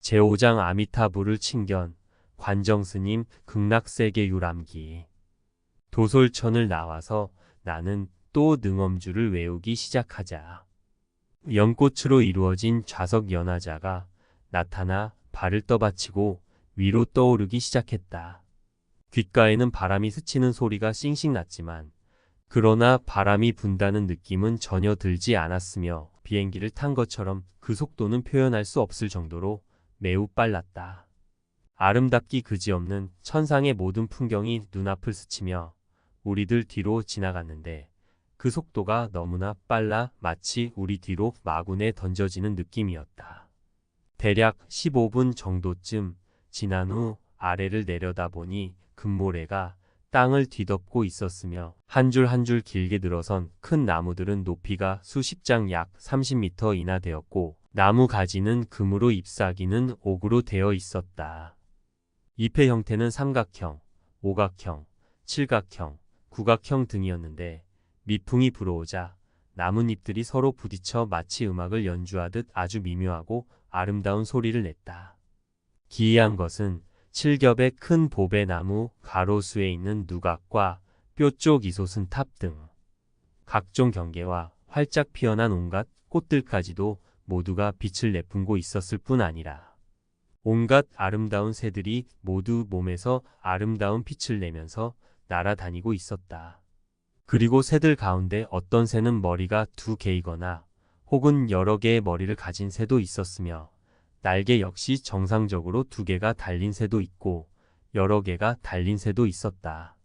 제5장 아미타불을 칭견, 관정스님 극락세계 유람기. 도솔천을 나와서 나는 또 능엄주를 외우기 시작하자. 연꽃으로 이루어진 좌석 연화자가 나타나 발을 떠받치고 위로 떠오르기 시작했다. 귓가에는 바람이 스치는 소리가 싱싱 났지만 그러나 바람이 분다는 느낌은 전혀 들지 않았으며 비행기를 탄 것처럼 그 속도는 표현할 수 없을 정도로 매우 빨랐다. 아름답기 그지없는 천상의 모든 풍경이 눈앞을 스치며 우리들 뒤로 지나갔는데 그 속도가 너무나 빨라 마치 우리 뒤로 마군에 던져지는 느낌이었다. 대략 15분 정도쯤 지난 후 아래를 내려다보니 금모래가 땅을 뒤덮고 있었으며 한 줄 한 줄 길게 늘어선 큰 나무들은 높이가 수십 장 약 30m 이나 되었고 나무 가지는 금으로 잎사귀는 옥으로 되어 있었다. 잎의 형태는 삼각형, 오각형, 칠각형, 구각형 등이었는데 미풍이 불어오자 나뭇잎들이 서로 부딪혀 마치 음악을 연주하듯 아주 미묘하고 아름다운 소리를 냈다. 기이한 것은 7겹의 큰 보배나무 가로수에 있는 누각과 뾰족 이솟은 탑 등 각종 경계와 활짝 피어난 온갖 꽃들까지도 모두가 빛을 내뿜고 있었을 뿐 아니라 온갖 아름다운 새들이 모두 몸에서 아름다운 빛을 내면서 날아다니고 있었다. 그리고 새들 가운데 어떤 새는 머리가 2개이거나 혹은 여러 개의 머리를 가진 새도 있었으며 날개 역시 정상적으로 2개가 달린 새도 있고 여러 개가 달린 새도 있었다.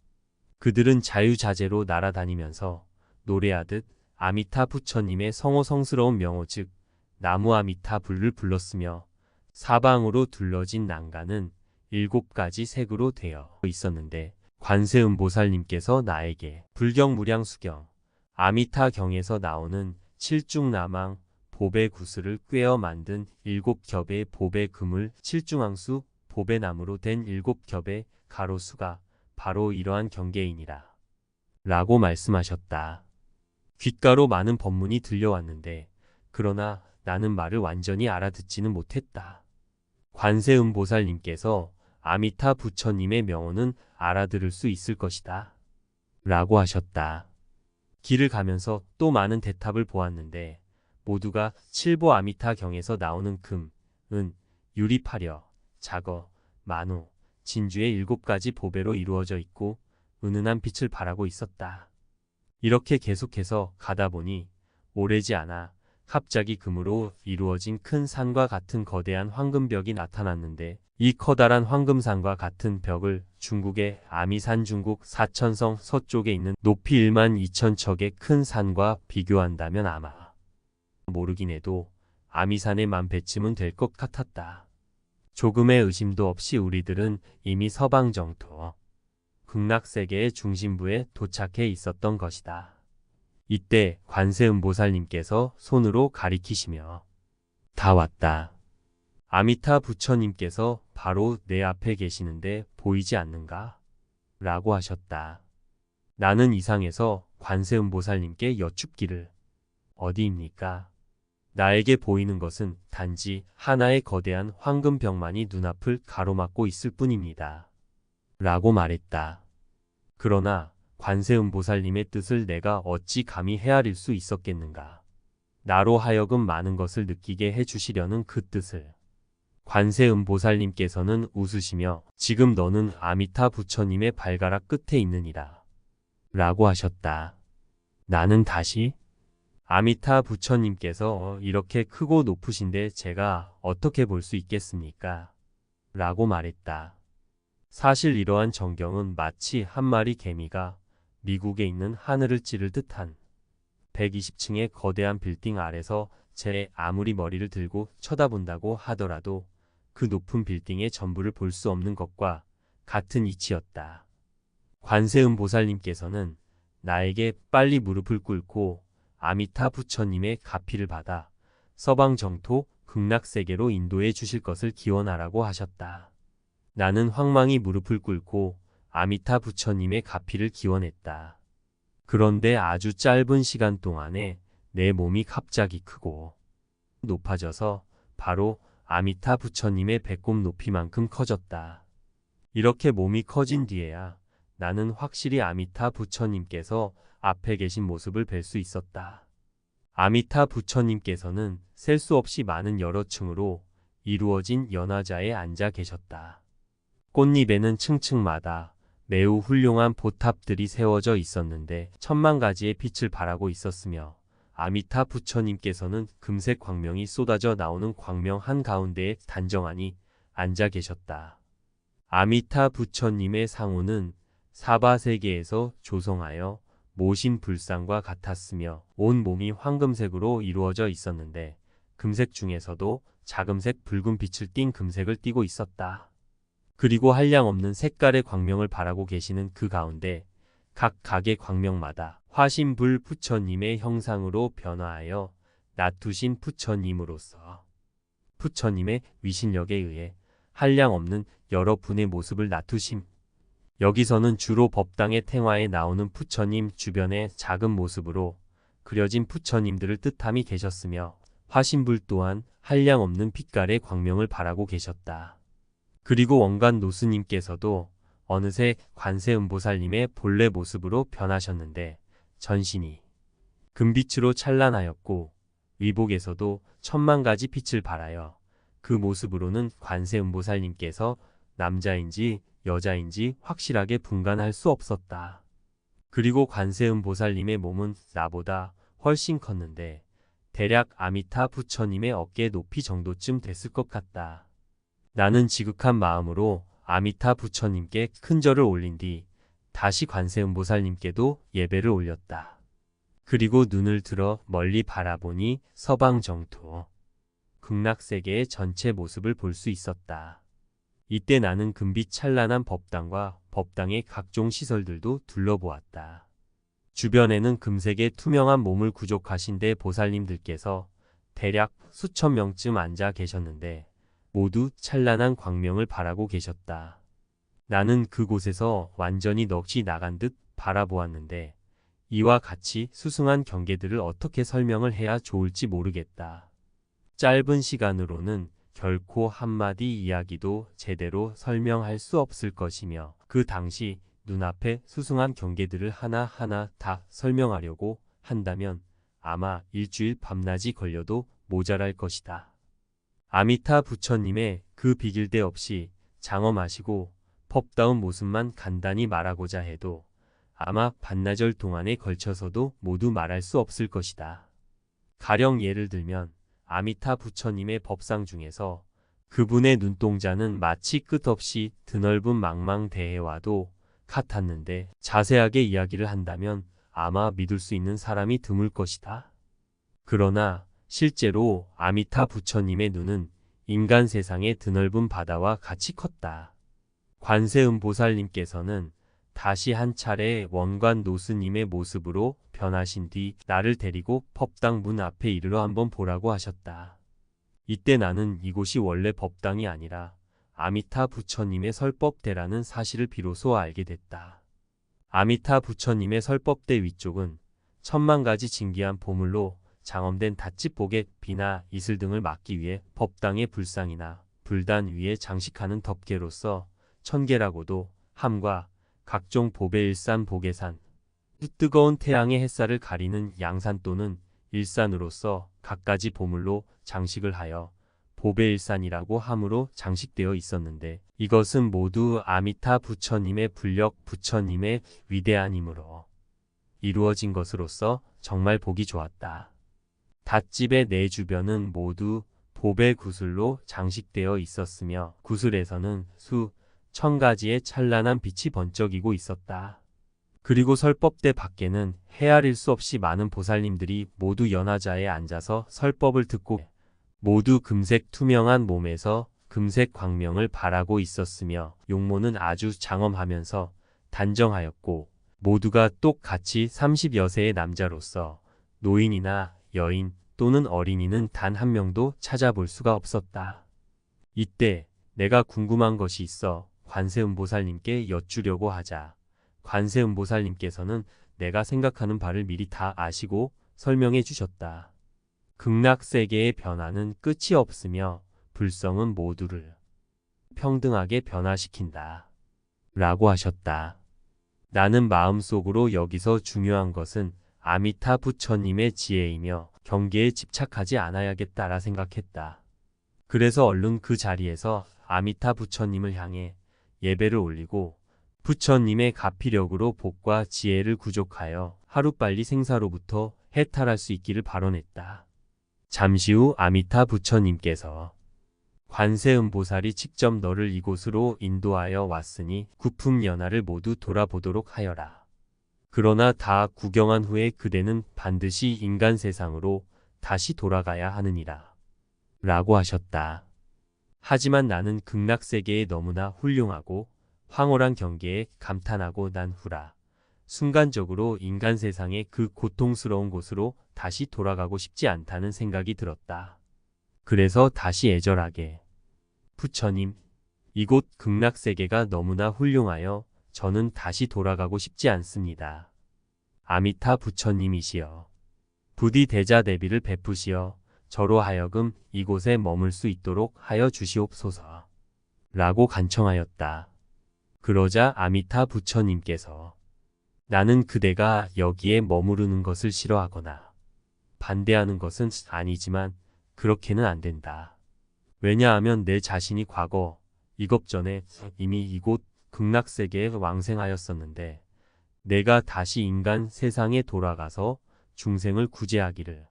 그들은 자유자재로 날아다니면서 노래하듯 아미타 부처님의 성호성스러운 명호 즉 나무 아미타 불을 불렀으며 사방으로 둘러진 난간은 7가지 색으로 되어 있었는데 관세음보살님께서 나에게 불경무량수경 아미타경에서 나오는 칠중나망 보배구슬을 꿰어 만든 7겹의 보배금을 칠중앙수 보배나무로 된 7겹의 가로수가 바로 이러한 경계이니라 라고 말씀하셨다. 귓가로 많은 법문이 들려왔는데 그러나 나는 말을 완전히 알아듣지는 못했다. 관세음보살님께서 아미타 부처님의 명호는 알아들을 수 있을 것이다 라고 하셨다. 길을 가면서 또 많은 대탑을 보았는데 모두가 칠보 아미타경에서 나오는 금, 은, 유리파려, 자거, 만호, 진주의 7가지 보배로 이루어져 있고 은은한 빛을 발하고 있었다. 이렇게 계속해서 가다 보니 오래지 않아 갑자기 금으로 이루어진 큰 산과 같은 거대한 황금벽이 나타났는데 이 커다란 황금산과 같은 벽을 중국의 아미산 중국 사천성 서쪽에 있는 높이 12,000척의 큰 산과 비교한다면 아마 모르긴 해도 아미산의 만 배쯤은 될 것 같았다. 조금의 의심도 없이 우리들은 이미 서방정토 극락세계의 중심부에 도착해 있었던 것이다. 이때 관세음보살님께서 손으로 가리키시며 다 왔다. 아미타 부처님께서 바로 내 앞에 계시는데 보이지 않는가? 라고 하셨다. 나는 이상해서 관세음보살님께 여쭙기를 어디입니까? 나에게 보이는 것은 단지 하나의 거대한 황금벽만이 눈앞을 가로막고 있을 뿐입니다. 라고 말했다. 그러나 관세음보살님의 뜻을 내가 어찌 감히 헤아릴 수 있었겠는가? 나로 하여금 많은 것을 느끼게 해주시려는 그 뜻을. 관세음보살님께서는 웃으시며 지금 너는 아미타 부처님의 발가락 끝에 있느니라 라고 하셨다. 나는 다시 아미타 부처님께서 이렇게 크고 높으신데 제가 어떻게 볼 수 있겠습니까? 라고 말했다. 사실 이러한 전경은 마치 한 마리 개미가 미국에 있는 하늘을 찌를 듯한 120층의 거대한 빌딩 아래서 제 아무리 머리를 들고 쳐다본다고 하더라도 그 높은 빌딩의 전부를 볼 수 없는 것과 같은 이치였다. 관세음보살님께서는 나에게 빨리 무릎을 꿇고 아미타 부처님의 가피를 받아 서방정토 극락세계로 인도해 주실 것을 기원하라고 하셨다. 나는 황망히 무릎을 꿇고 아미타 부처님의 가피를 기원했다. 그런데 아주 짧은 시간 동안에 내 몸이 갑자기 크고 높아져서 바로 아미타 부처님의 배꼽 높이만큼 커졌다. 이렇게 몸이 커진 뒤에야 나는 확실히 아미타 부처님께서 앞에 계신 모습을 뵐 수 있었다. 아미타 부처님께서는 셀 수 없이 많은 여러 층으로 이루어진 연화자에 앉아 계셨다. 꽃잎에는 층층마다 매우 훌륭한 보탑들이 세워져 있었는데 천만 가지의 빛을 발하고 있었으며 아미타 부처님께서는 금색 광명이 쏟아져 나오는 광명 한가운데에 단정하니 앉아 계셨다. 아미타 부처님의 상호는 사바세계에서 조성하여 모신 불상과 같았으며 온 몸이 황금색으로 이루어져 있었는데 금색 중에서도 자금색 붉은 빛을 띤 금색을 띠고 있었다. 그리고 한량없는 색깔의 광명을 발하고 계시는 그 가운데 각 각의 광명마다 화신불 부처님의 형상으로 변화하여 나투신 부처님으로서 부처님의 위신력에 의해 한량없는 여러 분의 모습을 나투심. 여기서는 주로 법당의 탱화에 나오는 부처님 주변의 작은 모습으로 그려진 부처님들을 뜻함이 계셨으며 화신불 또한 한량없는 빛깔의 광명을 발하고 계셨다. 그리고 원관 노스님께서도 어느새 관세음보살님의 본래 모습으로 변하셨는데 전신이 금빛으로 찬란하였고 의복에서도 천만 가지 빛을 발하여 그 모습으로는 관세음보살님께서 남자인지 여자인지 확실하게 분간할 수 없었다. 그리고 관세음보살님의 몸은 나보다 훨씬 컸는데 대략 아미타 부처님의 어깨 높이 정도쯤 됐을 것 같다. 나는 지극한 마음으로 아미타 부처님께 큰 절을 올린 뒤 다시 관세음보살님께도 예배를 올렸다. 그리고 눈을 들어 멀리 바라보니 서방 정토, 극락세계의 전체 모습을 볼 수 있었다. 이때 나는 금빛 찬란한 법당과 법당의 각종 시설들도 둘러보았다. 주변에는 금색의 투명한 몸을 구족하신 대 보살님들께서 대략 수천 명쯤 앉아 계셨는데 모두 찬란한 광명을 발하고 계셨다. 나는 그곳에서 완전히 넋이 나간 듯 바라보았는데 이와 같이 수승한 경계들을 어떻게 설명을 해야 좋을지 모르겠다. 짧은 시간으로는 결코 한마디 이야기도 제대로 설명할 수 없을 것이며 그 당시 눈앞에 수승한 경계들을 하나하나 다 설명하려고 한다면 아마 일주일 밤낮이 걸려도 모자랄 것이다. 아미타 부처님의 그 비길대 없이 장엄하시고 법다운 모습만 간단히 말하고자 해도 아마 반나절 동안에 걸쳐서도 모두 말할 수 없을 것이다. 가령 예를 들면 아미타 부처님의 법상 중에서 그분의 눈동자는 마치 끝없이 드넓은 망망대해와도 같았는데 자세하게 이야기를 한다면 아마 믿을 수 있는 사람이 드물 것이다. 그러나 실제로 아미타 부처님의 눈은 인간 세상의 드넓은 바다와 같이 컸다. 관세음보살님께서는 다시 한 차례 원관 노스님의 모습으로 변하신 뒤 나를 데리고 법당 문 앞에 이르러 한번 보라고 하셨다. 이때 나는 이곳이 원래 법당이 아니라 아미타 부처님의 설법대라는 사실을 비로소 알게 됐다. 아미타 부처님의 설법대 위쪽은 천만 가지 진귀한 보물로 장엄된 닷집복의 비나 이슬 등을 막기 위해 법당의 불상이나 불단 위에 장식하는 덮개로서 천개라고도 함과 각종 보배일산 보계산, 뜨거운 태양의 햇살을 가리는 양산 또는 일산으로서 갖가지 보물로 장식을 하여 보배일산이라고 함으로 장식되어 있었는데 이것은 모두 아미타 부처님의 불력 부처님의 위대한 힘으로 이루어진 것으로서 정말 보기 좋았다. 닷집의 네 주변은 모두 보배 구슬로 장식되어 있었으며 구슬에서는 수천 가지의 찬란한 빛이 번쩍이고 있었다. 그리고 설법대 밖에는 헤아릴 수 없이 많은 보살님들이 모두 연화자에 앉아서 설법을 듣고 모두 금색 투명한 몸에서 금색 광명을 발하고 있었으며 용모는 아주 장엄하면서 단정하였고 모두가 똑같이 30여 세의 남자로서 노인이나 여인 또는 어린이는 단 한 명도 찾아볼 수가 없었다. 이때 내가 궁금한 것이 있어 관세음보살님께 여쭈려고 하자 관세음보살님께서는 내가 생각하는 바를 미리 다 아시고 설명해 주셨다. 극락세계의 변화는 끝이 없으며 불성은 모두를 평등하게 변화시킨다. 라고 하셨다. 나는 마음속으로 여기서 중요한 것은 아미타 부처님의 지혜이며 경계에 집착하지 않아야겠다라 생각했다. 그래서 얼른 그 자리에서 아미타 부처님을 향해 예배를 올리고 부처님의 가피력으로 복과 지혜를 구족하여 하루빨리 생사로부터 해탈할 수 있기를 발언했다. 잠시 후 아미타 부처님께서 관세음보살이 직접 너를 이곳으로 인도하여 왔으니 구품연화를 모두 돌아보도록 하여라. 그러나 다 구경한 후에 그대는 반드시 인간 세상으로 다시 돌아가야 하느니라. 라고 하셨다. 하지만 나는 극락세계에 너무나 훌륭하고 황홀한 경계에 감탄하고 난 후라. 순간적으로 인간 세상의 그 고통스러운 곳으로 다시 돌아가고 싶지 않다는 생각이 들었다. 그래서 다시 애절하게 부처님, 이곳 극락세계가 너무나 훌륭하여 저는 다시 돌아가고 싶지 않습니다. 아미타 부처님이시여, 부디 대자대비를 베푸시어 저로 하여금 이곳에 머물 수 있도록 하여 주시옵소서. 라고 간청하였다. 그러자 아미타 부처님께서 나는 그대가 여기에 머무르는 것을 싫어하거나 반대하는 것은 아니지만 그렇게는 안 된다. 왜냐하면 내 자신이 과거 이겁전에 이미 이곳 극락세계에 왕생하였었는데 내가 다시 인간 세상에 돌아가서 중생을 구제하기를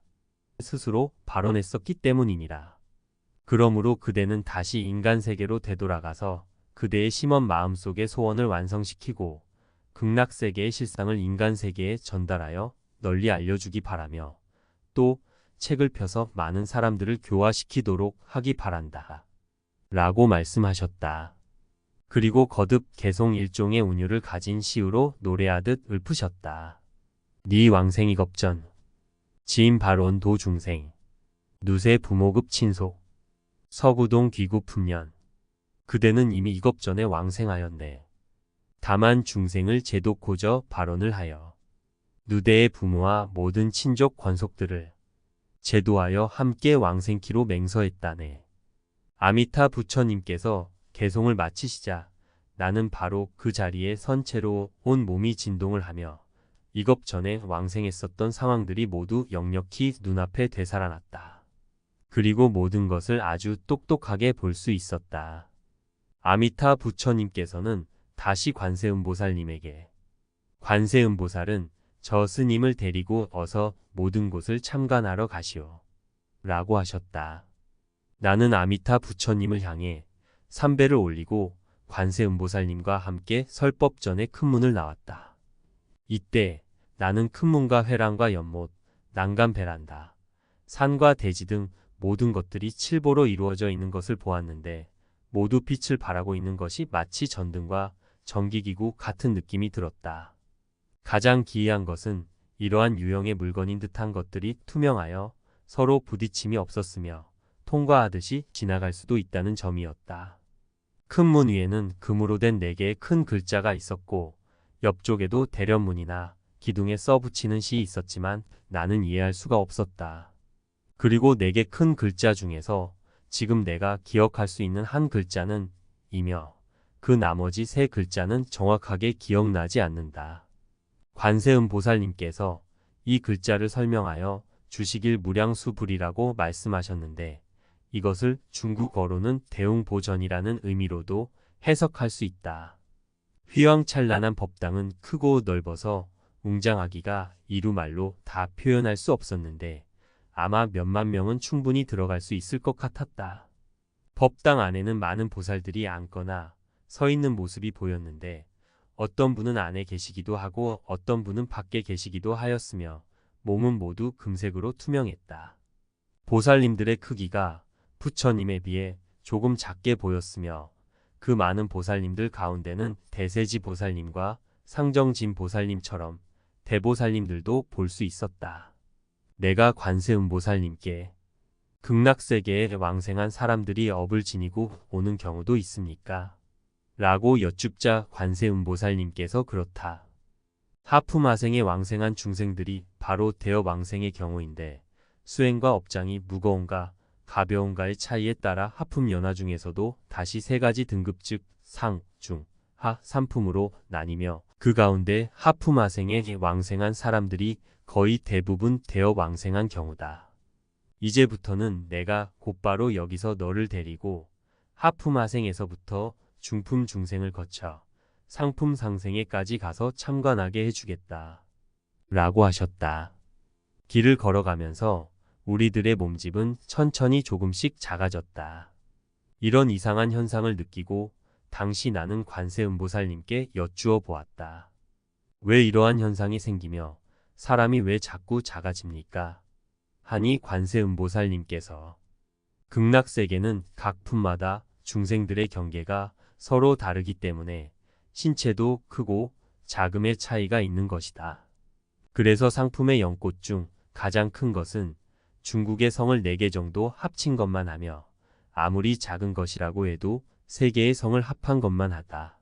스스로 발언했었기 때문이니라. 그러므로 그대는 다시 인간 세계로 되돌아가서 그대의 심원 마음속의 소원을 완성시키고 극락세계의 실상을 인간 세계에 전달하여 널리 알려주기 바라며 또 책을 펴서 많은 사람들을 교화시키도록 하기 바란다. 라고 말씀하셨다. 그리고 거듭 개송 일종의 운율을 가진 시우로 노래하듯 읊으셨다. 네 왕생이 겁전 지인 발온 도중생 누세 부모급 친속 서구동 귀구 품년 그대는 이미 이겁전에 왕생하였네. 다만 중생을 제도코저 발언을 하여 누대의 부모와 모든 친족 권속들을 제도하여 함께 왕생키로 맹서했다네. 아미타 부처님께서 개송을 마치시자 나는 바로 그 자리에 선 채로 온 몸이 진동을 하며 이겁 전에 왕생했었던 상황들이 모두 역력히 눈앞에 되살아났다. 그리고 모든 것을 아주 똑똑하게 볼 수 있었다. 아미타 부처님께서는 다시 관세음보살님에게 관세음보살은 저 스님을 데리고 어서 모든 곳을 참관하러 가시오. 라고 하셨다. 나는 아미타 부처님을 향해 삼배를 올리고 관세음보살님과 함께 설법전의 큰 문을 나왔다. 이때 나는 큰 문과 회랑과 연못, 난간 베란다, 산과 대지 등 모든 것들이 칠보로 이루어져 있는 것을 보았는데 모두 빛을 발하고 있는 것이 마치 전등과 전기기구 같은 느낌이 들었다. 가장 기이한 것은 이러한 유형의 물건인 듯한 것들이 투명하여 서로 부딪힘이 없었으며 통과하듯이 지나갈 수도 있다는 점이었다. 큰 문 위에는 금으로 된 4개의 큰 글자가 있었고 옆쪽에도 대련문이나 기둥에 써붙이는 시 있었지만 나는 이해할 수가 없었다. 그리고 4개 큰 글자 중에서 지금 내가 기억할 수 있는 한 글자는 이며 그 나머지 3 글자는 정확하게 기억나지 않는다. 관세음보살님께서 이 글자를 설명하여 주시길 무량수불이라고 말씀하셨는데 이것을 중국어로는 대웅보전이라는 의미로도 해석할 수 있다. 휘황찬란한 법당은 크고 넓어서 웅장하기가 이루말로 다 표현할 수 없었는데 아마 몇만 명은 충분히 들어갈 수 있을 것 같았다. 법당 안에는 많은 보살들이 앉거나 서 있는 모습이 보였는데 어떤 분은 안에 계시기도 하고 어떤 분은 밖에 계시기도 하였으며 몸은 모두 금색으로 투명했다. 보살님들의 크기가 부처님에 비해 조금 작게 보였으며 그 많은 보살님들 가운데는 대세지 보살님과 상정진 보살님처럼 대보살님들도 볼 수 있었다. 내가 관세음보살님께 극락세계에 왕생한 사람들이 업을 지니고 오는 경우도 있습니까? 라고 여쭙자 관세음보살님께서 그렇다. 하품하생에 왕생한 중생들이 바로 대업왕생의 경우인데 수행과 업장이 무거운가 가벼운가의 차이에 따라 하품 연화 중에서도 다시 세 가지 등급 즉 상, 중, 하, 삼품으로 나뉘며 그 가운데 하품하생에 왕생한 사람들이 거의 대부분 되어 왕생한 경우다. 이제부터는 내가 곧바로 여기서 너를 데리고 하품하생에서부터 중품 중생을 거쳐 상품 상생에까지 가서 참관하게 해주겠다. 라고 하셨다. 길을 걸어가면서 우리들의 몸집은 천천히 조금씩 작아졌다. 이런 이상한 현상을 느끼고 당시 나는 관세음보살님께 여쭈어 보았다. 왜 이러한 현상이 생기며 사람이 왜 자꾸 작아집니까? 하니 관세음보살님께서 극락세계는 각 품마다 중생들의 경계가 서로 다르기 때문에 신체도 크고 작음의 차이가 있는 것이다. 그래서 상품의 연꽃 중 가장 큰 것은 중국의 성을 4개 정도 합친 것만 하며 아무리 작은 것이라고 해도 3개의 성을 합한 것만 하다.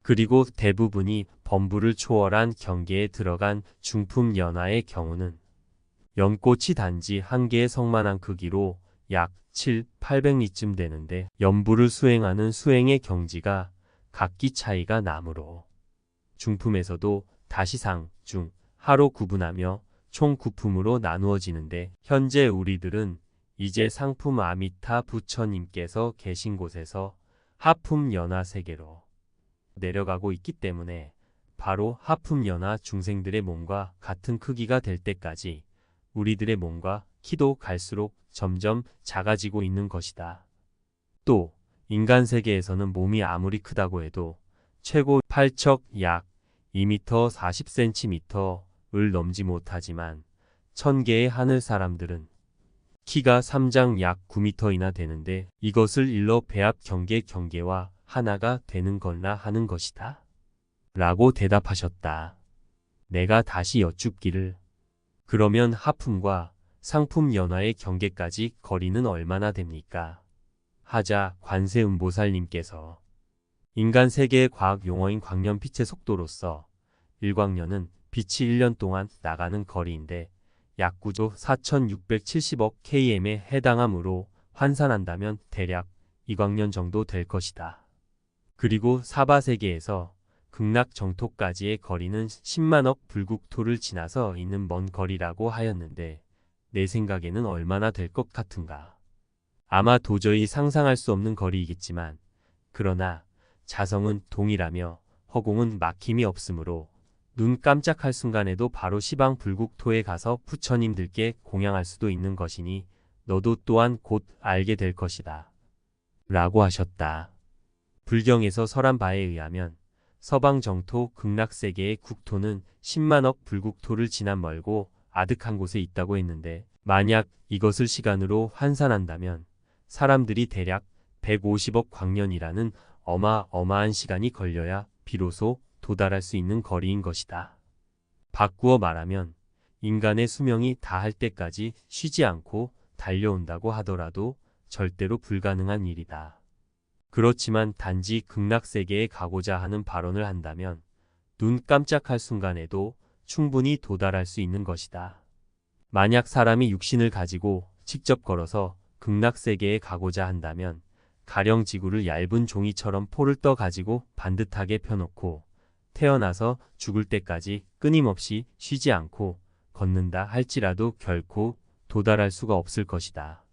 그리고 대부분이 범부를 초월한 경계에 들어간 중품 연화의 경우는 연꽃이 단지 1개의 성만한 크기로 약 7, 800리쯤 되는데 연부를 수행하는 수행의 경지가 각기 차이가 나므로 중품에서도 다시 상, 중, 하로 구분하며 총 9품으로 나누어지는데 현재 우리들은 이제 상품 아미타 부처님께서 계신 곳에서 하품 연화 세계로 내려가고 있기 때문에 바로 하품 연화 중생들의 몸과 같은 크기가 될 때까지 우리들의 몸과 키도 갈수록 점점 작아지고 있는 것이다. 또 인간 세계에서는 몸이 아무리 크다고 해도 최고 팔척 약 2m 40cm를 넘지 못하지만 1000개의 하늘 사람들은 키가 3장 약 9m이나 되는데 이것을 일러 배합 경계와 하나가 되는 거나 하는 것이다. 라고 대답하셨다. 내가 다시 여쭙기를 그러면 하품과 상품 연화의 경계까지 거리는 얼마나 됩니까? 하자 관세음보살님께서 인간 세계의 과학 용어인 광년빛의 속도로서 1광년은 빛이 1년 동안 나가는 거리인데 약 9조 4670억 km에 해당하므로 환산한다면 대략 2광년 정도 될 것이다. 그리고 사바세계에서 극락 정토까지의 거리는 10만억 불국토를 지나서 있는 먼 거리라고 하였는데 내 생각에는 얼마나 될 것 같은가. 아마 도저히 상상할 수 없는 거리이겠지만 그러나 자성은 동일하며 허공은 막힘이 없으므로 눈 깜짝할 순간에도 바로 시방 불국토에 가서 부처님들께 공양할 수도 있는 것이니 너도 또한 곧 알게 될 것이다. 라고 하셨다. 불경에서 설한 바에 의하면 서방 정토 극락세계의 국토는 10만억 불국토를 지나 멀고 아득한 곳에 있다고 했는데 만약 이것을 시간으로 환산한다면 사람들이 대략 150억 광년이라는 어마어마한 시간이 걸려야 비로소 도달할 수 있는 거리인 것이다. 바꾸어 말하면 인간의 수명이 다할 때까지 쉬지 않고 달려온다고 하더라도 절대로 불가능한 일이다. 그렇지만 단지 극락세계에 가고자 하는 발언을 한다면 눈 깜짝할 순간에도 충분히 도달할 수 있는 것이다. 만약 사람이 육신을 가지고 직접 걸어서 극락세계에 가고자 한다면 가령 지구를 얇은 종이처럼 포를 떠 가지고 반듯하게 펴놓고 태어나서 죽을 때까지 끊임없이 쉬지 않고 걷는다 할지라도 결코 도달할 수가 없을 것이다.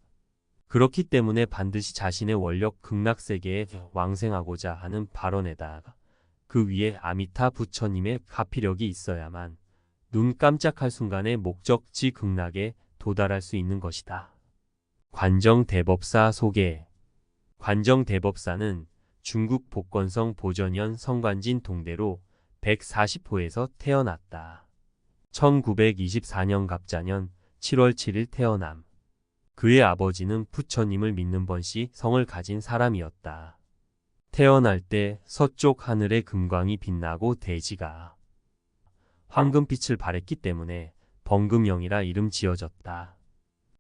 그렇기 때문에 반드시 자신의 원력 극락세계에 왕생하고자 하는 발언에다가 그 위에 아미타 부처님의 가피력이 있어야만 눈 깜짝할 순간에 목적지 극락에 도달할 수 있는 것이다. 관정대법사 소개. 관정대법사는 중국 복건성 보전현 성관진 동대로 140호에서 태어났다. 1924년 갑자년 7월 7일 태어남. 그의 아버지는 부처님을 믿는 번씨 성을 가진 사람이었다. 태어날 때 서쪽 하늘에 금광이 빛나고 대지가 황금빛을 발했기 때문에 번금영이라 이름 지어졌다.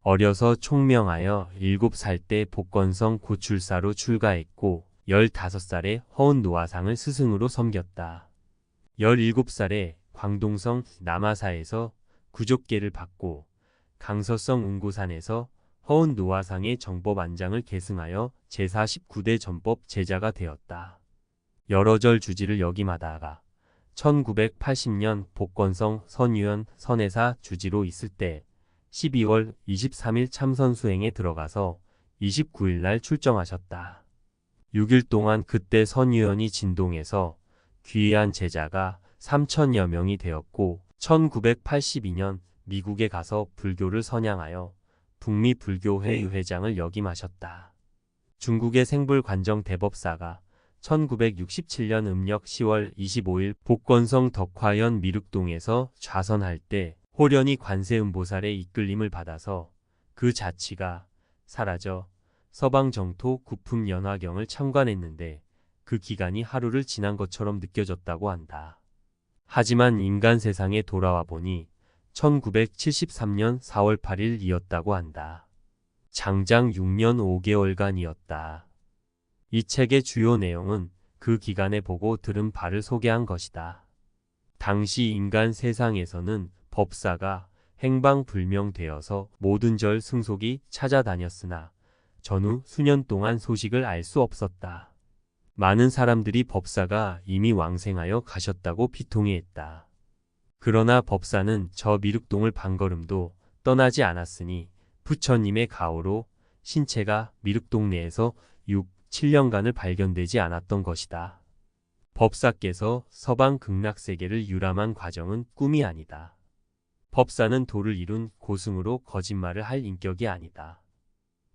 어려서 총명하여 7살 때 복건성 고출사로 출가했고 15살에 허운 노화상을 스승으로 섬겼다. 17살에 광동성 남아사에서 구족계를 받고 강서성 웅고산에서 허운 노화상의 정법안장을 계승하여 제49대 전법 제자가 되었다. 여러 절 주지를 역임하다가 1980년 복건성 선유연 선해사 주지로 있을 때 12월 23일 참선 수행에 들어가서 29일 날 출정하셨다. 6일 동안 그때 선유연이 진동해서 귀의한 제자가 3천여 명이 되었고 1982년 미국에 가서 불교를 선양하여 북미 불교회 회장을 역임하셨다. 중국의 생불관정 대법사가 1967년 음력 10월 25일 복건성 덕화연 미륵동에서 좌선할 때 호련히 관세음보살의 이끌림을 받아서 그 자취가 사라져 서방정토 구품연화경을 참관했는데 그 기간이 하루를 지난 것처럼 느껴졌다고 한다. 하지만 인간 세상에 돌아와 보니 1973년 4월 8일이었다고 한다. 장장 6년 5개월간이었다. 이 책의 주요 내용은 그 기간에 보고 들은 바를 소개한 것이다. 당시 인간 세상에서는 법사가 행방불명되어서 모든 절 승속이 찾아다녔으나 전후 수년 동안 소식을 알 수 없었다. 많은 사람들이 법사가 이미 왕생하여 가셨다고 비통해했다. 그러나 법사는 저 미륵동을 반걸음도 떠나지 않았으니 부처님의 가호로 신체가 미륵동 내에서 6, 7년간을 발견되지 않았던 것이다. 법사께서 서방 극락세계를 유람한 과정은 꿈이 아니다. 법사는 도를 이룬 고승으로 거짓말을 할 인격이 아니다.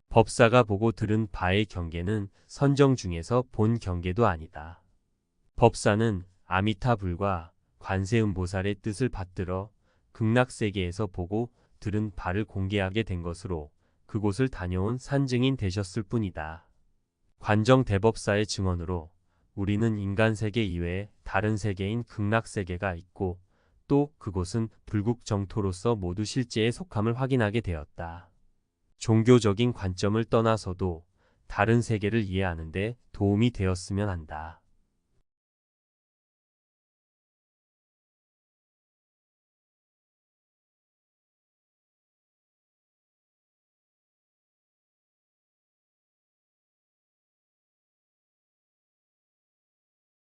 법사가 보고 들은 바의 경계는 선정 중에서 본 경계도 아니다. 법사는 아미타불과 관세음보살의 뜻을 받들어 극락세계에서 보고 들은 바를 공개하게 된 것으로 그곳을 다녀온 산증인 되셨을 뿐이다. 관정대법사의 증언으로 우리는 인간세계 이외에 다른 세계인 극락세계가 있고 또 그곳은 불국정토로서 모두 실제에 속함을 확인하게 되었다. 종교적인 관점을 떠나서도 다른 세계를 이해하는 데 도움이 되었으면 한다.